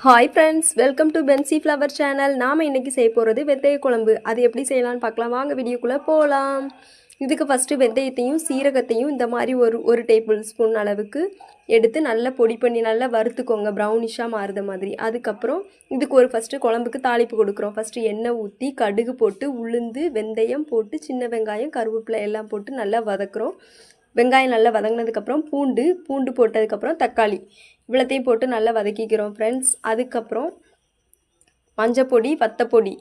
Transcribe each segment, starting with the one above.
Hi friends, welcome to pansy flower channel. நாம் இன்றைக்கி செய்ய போகிறது வெந்தய குழம்பு. அது எப்படி செய்யலான்னு பார்க்கலாம். வாங்க வீடியோக்குள்ளே போகலாம். இதுக்கு ஃபஸ்ட்டு வெந்தயத்தையும் சீரகத்தையும் இந்த மாதிரி ஒரு டேபிள் ஸ்பூன் அளவுக்கு எடுத்து நல்லா பொடி பண்ணி நல்லா வறுத்துக்கோங்க, ப்ரௌனிஷாக மாறுத மாதிரி. அதுக்கப்புறம் இதுக்கு ஃபஸ்ட்டு குழம்புக்கு தாளிப்பு கொடுக்குறோம். ஃபஸ்ட்டு எண்ணெய் ஊற்றி கடுகு போட்டு உளுந்து வெந்தயம் போட்டு சின்ன வெங்காயம் கருவேப்பிலை எல்லாம் போட்டு நல்லா வதக்குறோம். வெங்காயம் நல்லா வதங்கினதுக்கப்புறம் பூண்டு போட்டதுக்கப்புறம் தக்காளி இவ்வளோத்தையும் போட்டு நல்லா வதக்கிக்கிறோம் ஃப்ரெண்ட்ஸ். அதுக்கப்புறம் மஞ்சப்பொடி வத்தப்பொடி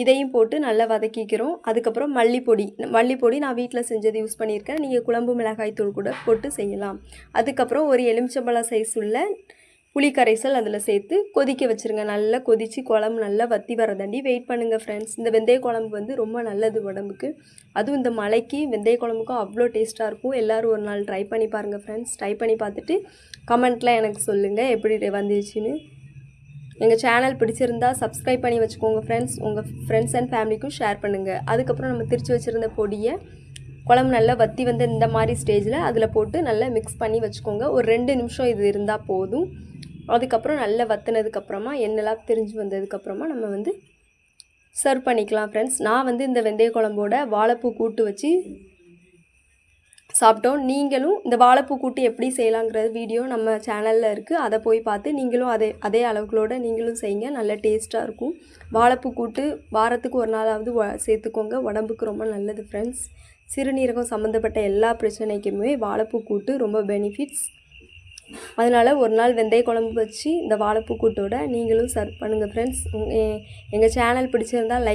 இதையும் போட்டு நல்லா வதக்கிக்கிறோம். அதுக்கப்புறம் மல்லிப்பொடி நான் வீட்டில் செஞ்சது யூஸ் பண்ணியிருக்கேன். நீங்கள் குழம்பு மிளகாய் தூள் கூட போட்டு செய்யலாம். அதுக்கப்புறம் ஒரு எலுமிச்சம்பழம் சைஸ் உள்ள புளி கரைசல் அதில் சேர்த்து கொதிக்க வச்சுருங்க. நல்லா கொதித்து குழம்பு நல்லா வற்றி வரதாண்டி வெயிட் பண்ணுங்கள் ஃப்ரெண்ட்ஸ். இந்த வெந்தய குழம்பு ரொம்ப நல்லது உடம்புக்கு. அதுவும் இந்த மழைக்கு வெந்தய குழம்புக்கும் அவ்வளோ டேஸ்ட்டாக இருக்கும். எல்லோரும் ஒரு நாள் ட்ரை பண்ணி பாருங்கள் ஃப்ரெண்ட்ஸ். ட்ரை பண்ணி பார்த்துட்டு கமெண்ட்டில் எனக்கு சொல்லுங்கள் எப்படி வந்துச்சுன்னு. எங்கள் சேனல் பிடிச்சிருந்தா சப்ஸ்கிரைப் பண்ணி வச்சுக்கோங்க ஃப்ரெண்ட்ஸ். உங்கள் ஃப்ரெண்ட்ஸ் அண்ட் ஃபேமிலிக்கும் ஷேர் பண்ணுங்கள். அதுக்கப்புறம் நம்ம திரித்து வச்சுருந்த பொடியை குழம்பு நல்லா வற்றி வந்து இந்த மாதிரி ஸ்டேஜில் அதில் போட்டு நல்லா மிக்ஸ் பண்ணி வச்சுக்கோங்க. ஒரு 2 நிமிஷம் இது இருந்தால் போதும். அதுக்கப்புறம் நல்லா வற்றினதுக்கப்புறமா எண்ணெய்லாம் திரிஞ்சு வந்ததுக்கப்புறமா நம்ம சர்வ் பண்ணிக்கலாம் ஃப்ரெண்ட்ஸ். நான் இந்த வெந்தய குழம்போட வாழைப்பூ கூட்டு வச்சு சாப்பிட்டோம். நீங்களும் இந்த வாழைப்பூ கூட்டு எப்படி செய்யலாங்கிறது வீடியோ நம்ம சேனலில் இருக்குது. அதை போய் பார்த்து நீங்களும் அதே அளவுகளோடு நீங்களும் செய்யுங்க. நல்ல டேஸ்ட்டாக இருக்கும். வாழைப்பூ கூட்டு வாரத்துக்கு ஒரு நாளாவது சேர்த்துக்கோங்க. உடம்புக்கு ரொம்ப நல்லது ஃப்ரெண்ட்ஸ். சிறுநீரகம் சம்மந்தப்பட்ட எல்லா பிரச்சனைக்குமே வாழைப்பூ கூட்டு ரொம்ப பெனிஃபிட்ஸ். அதனால் ஒரு நாள் வெந்தய குழம்பு வச்சு இந்த வாழைப்பூ கூட்டோட நீங்களும் சர்வ் பண்ணுங்கள் ஃப்ரெண்ட்ஸ். எங்கள் சேனல் பிடிச்சிருந்தால் லைக்